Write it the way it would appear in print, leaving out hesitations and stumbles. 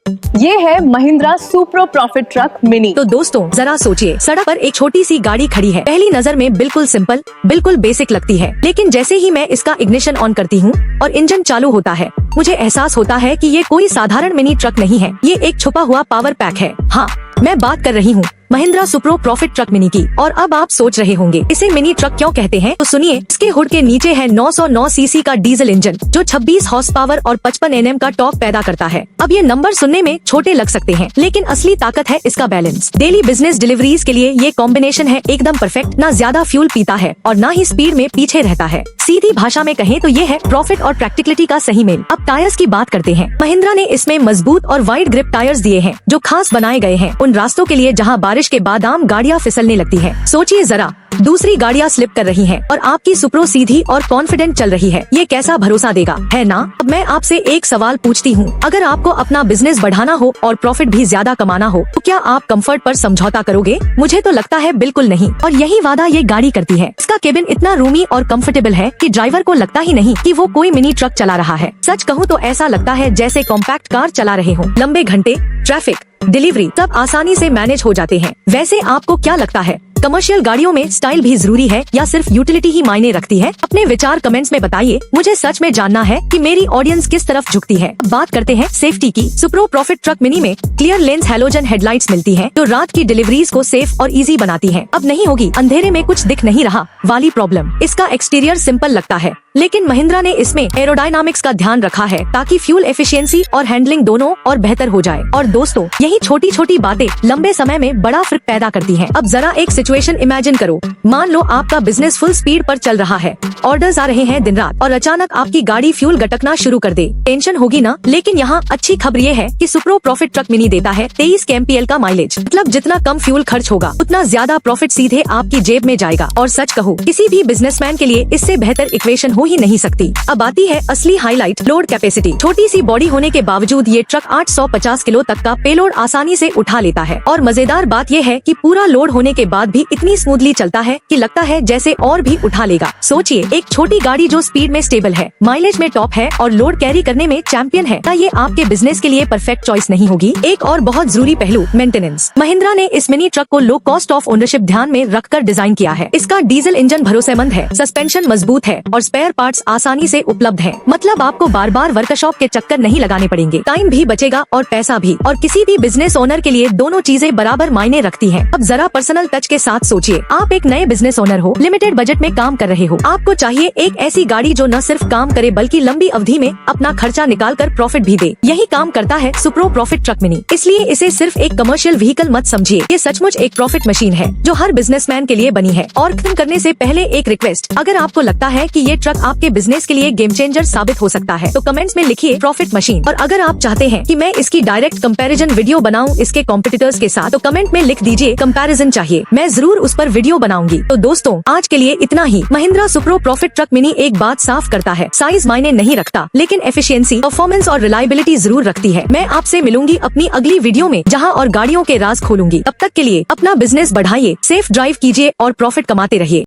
ये है Mahindra Supro profit truck mini. तो दोस्तों जरा सोचिए, सड़क पर एक छोटी सी गाड़ी खड़ी है। पहली नजर में बिल्कुल सिंपल, बिल्कुल बेसिक लगती है, लेकिन जैसे ही मैं इसका इग्निशन ऑन करती हूँ और इंजन चालू होता है, मुझे एहसास होता है कि ये कोई साधारण मिनी ट्रक नहीं है, ये एक छुपा हुआ पावर पैक है। हाँ, मैं बात कर रही हूँ Mahindra Supro profit truck mini की। और अब आप सोच रहे होंगे इसे मिनी ट्रक क्यों कहते हैं, तो सुनिए। इसके हुड के नीचे है 909 सीसी का डीजल इंजन जो 26 हॉर्स पावर और 55 Nm का टॉर्क पैदा करता है। अब ये नंबर सुनने में छोटे लग सकते हैं, लेकिन असली ताकत है इसका बैलेंस। डेली बिजनेस डिलीवरीज के लिए ये कॉम्बिनेशन है एकदम परफेक्ट। ना ज्यादा फ्यूल पीता है और ना ही स्पीड में पीछे रहता है। सीधी भाषा में कहें तो ये है प्रॉफिट और प्रैक्टिकलिटी का सही मेल। अब टायर्स की बात करते हैं। महिंद्रा ने इसमें मजबूत और वाइड ग्रिप टायर्स दिए हैं जो खास बनाए गए हैं उन रास्तों के लिए जहां बारिश के बाद आम गाड़ियां फिसलने लगती हैं। सोचिए जरा, दूसरी गाड़ियां स्लिप कर रही हैं और आपकी सुप्रो सीधी और कॉन्फिडेंट चल रही है। ये कैसा भरोसा देगा, है ना? अब मैं आपसे एक सवाल पूछती हूँ, अगर आपको अपना बिजनेस बढ़ाना हो और प्रॉफिट भी ज्यादा कमाना हो तो क्या आप कंफर्ट पर समझौता करोगे? मुझे तो लगता है बिल्कुल नहीं, और यही वादा ये गाड़ी करती है। इसका केबिन इतना रूमी और कंफर्टेबल है कि ड्राइवर को लगता ही नहीं कि वो कोई मिनी ट्रक चला रहा है। सच कहूँ तो ऐसा लगता है जैसे कॉम्पैक्ट कार चला रहे हो। लंबे घंटे, ट्रैफिक, डिलीवरी सब आसानी से मैनेज हो जाते हैं। वैसे आपको क्या लगता है, कमर्शियल गाड़ियों में स्टाइल भी जरूरी है या सिर्फ यूटिलिटी ही मायने रखती है? अपने विचार कमेंट्स में बताइए। मुझे सच में जानना है कि मेरी ऑडियंस किस तरफ झुकती है। अब बात करते हैं सेफ्टी की। सुप्रो प्रॉफिट ट्रक मिनी में क्लियर लेंस हैलोजन हेडलाइट्स मिलती हैं जो रात की डिलीवरीज को सेफ और इजी बनाती हैं। अब नहीं होगी अंधेरे में कुछ दिख नहीं रहा वाली प्रॉब्लम। इसका एक्सटीरियर सिंपल लगता है, लेकिन महिंद्रा ने इसमें एरोडायनामिक्स का ध्यान रखा है ताकि फ्यूल एफिशिएंसी और हैंडलिंग दोनों और बेहतर हो जाए। और दोस्तों, यही छोटी छोटी बातें लंबे समय में बड़ा फर्क पैदा करती हैं। अब जरा एक सिचुएशन इमेजिन करो। मान लो आपका बिजनेस फुल स्पीड पर चल रहा है, ऑर्डर्स आ रहे हैं दिन रात, और अचानक आपकी गाड़ी फ्यूल गटकना शुरू कर दे। टेंशन होगी ना? लेकिन यहाँ अच्छी खबर ये है कि सुप्रो प्रॉफिट ट्रक मिनी देता है 23 kmpl का माइलेज। मतलब जितना कम फ्यूल खर्च होगा उतना ज्यादा प्रॉफिट सीधे आपकी जेब में जाएगा। और सच कहूँ, किसी भी बिजनेसमैन के लिए इससे बेहतर इक्वेशन हो ही नहीं सकती। अब आती है असली हाईलाइट, लोड कैपेसिटी। छोटी सी बॉडी होने के बावजूद ये ट्रक 850 किलो तक का पेलोड आसानी से उठा लेता है। और मजेदार बात ये है कि पूरा लोड होने के बाद भी इतनी स्मूथली चलता है कि लगता है जैसे और भी उठा लेगा। सोचिए, एक छोटी गाड़ी जो स्पीड में स्टेबल है, माइलेज में टॉप है और लोड कैरी करने में चैंपियन है, क्या ये आपके बिजनेस के लिए परफेक्ट चॉइस नहीं होगी? एक और बहुत जरूरी पहलू, मेंटेनेंस। महिंद्रा ने इस मिनी ट्रक को लो कॉस्ट ऑफ ओनरशिप ध्यान में रखकर डिजाइन किया है। इसका डीजल इंजन भरोसेमंद है, सस्पेंशन मजबूत है और स्पेयर पार्ट्स आसानी से उपलब्ध है। मतलब आपको बार बार वर्कशॉप के चक्कर नहीं लगाने पड़ेंगे। टाइम भी बचेगा और पैसा भी। और किसी भी बिजनेस ओनर के लिए दोनों चीजें बराबर मायने रखती हैं। अब जरा पर्सनल टच के साथ सोचिए, आप एक नए बिजनेस ओनर हो, लिमिटेड बजट में काम कर रहे हो। आपको चाहिए एक ऐसी गाड़ी जो न सिर्फ काम करे बल्कि लंबी अवधि में अपना खर्चा निकाल कर प्रॉफिट भी दे। यही काम करता है सुप्रो प्रॉफिट ट्रक मिनी। इसलिए इसे सिर्फ एक कमर्शियल व्हीकल मत समझिए, ये सचमुच एक प्रॉफिट मशीन है जो हर बिजनेसमैन के लिए बनी है। और खत्म करने से पहले एक रिक्वेस्ट, अगर आपको लगता है कि ये ट्रक आपके बिजनेस के लिए गेम चेंजर साबित हो सकता है तो कमेंट्स में लिखिए प्रॉफिट मशीन। और अगर आप चाहते हैं कि मैं इसकी डायरेक्ट कंपैरिजन वीडियो बनाऊं इसके कॉम्पिटिटर्स के साथ, तो कमेंट में लिख दीजिए कंपैरिजन चाहिए, मैं जरूर उस पर वीडियो बनाऊंगी। तो दोस्तों, आज के लिए इतना ही। Mahindra Supro profit truck mini एक बात साफ करता है, साइज मायने नहीं रखता, लेकिन एफिशिएंसी, परफॉर्मेंस और रिलायबिलिटी जरूर रखती है। मैं आपसे मिलूंगी अपनी अगली वीडियो में, जहां और गाड़ियों के राज खोलूंगी। तब तक के लिए अपना बिजनेस बढ़ाइए, सेफ ड्राइव कीजिए और प्रॉफिट कमाते रहिए।